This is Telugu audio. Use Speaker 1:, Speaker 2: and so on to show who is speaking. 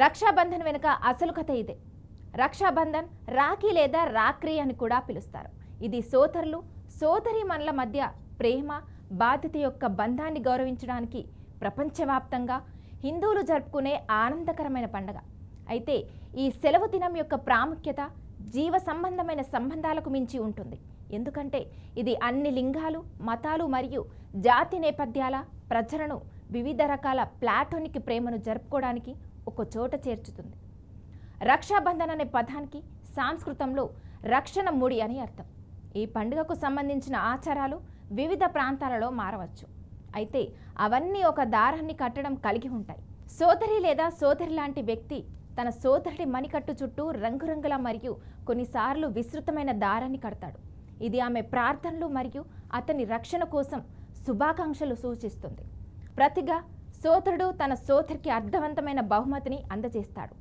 Speaker 1: రక్షాబంధన్ వెనుక అసలు కథ ఇదే. రక్షాబంధన్ రాఖీ లేదా రాక్రీ అని కూడా పిలుస్తారు. ఇది సోదరులు సోదరీమణుల మధ్య ప్రేమ బాధ్యత యొక్క బంధాన్ని గౌరవించడానికి ప్రపంచవ్యాప్తంగా హిందువులు జరుపుకునే ఆనందకరమైన పండుగ. అయితే ఈ సెలవు దినం యొక్క ప్రాముఖ్యత జీవ సంబంధమైన సంబంధాలకు మించి ఉంటుంది. ఎందుకంటే ఇది అన్ని లింగాలు, మతాలు మరియు జాతి నేపథ్యాల ప్రజలను వివిధ రకాల ప్లాటోనిక్ ప్రేమను జరుపుకోవడానికి ఒక చోట చేర్చుతుంది. రక్షాబంధన్ అనే పదానికి సంస్కృతంలో రక్షణ ముడి అని అర్థం. ఈ పండుగకు సంబంధించిన ఆచారాలు వివిధ ప్రాంతాలలో మారవచ్చు. అయితే అవన్నీ ఒక దారాన్ని కట్టడం కలిగి ఉంటాయి. సోదరి లేదా సోదరి లాంటి వ్యక్తి తన సోదరుడి మణికట్టు చుట్టూ రంగురంగుల మరియు కొన్నిసార్లు విస్తృతమైన దారాన్ని కడతాడు. ఇది ఆమె ప్రార్థనలు మరియు అతని రక్షణ కోసం శుభాకాంక్షలు సూచిస్తుంది. ప్రతిగా సోదరుడు తన సోదరికి అర్థవంతమైన బహుమతిని అందజేస్తాడు.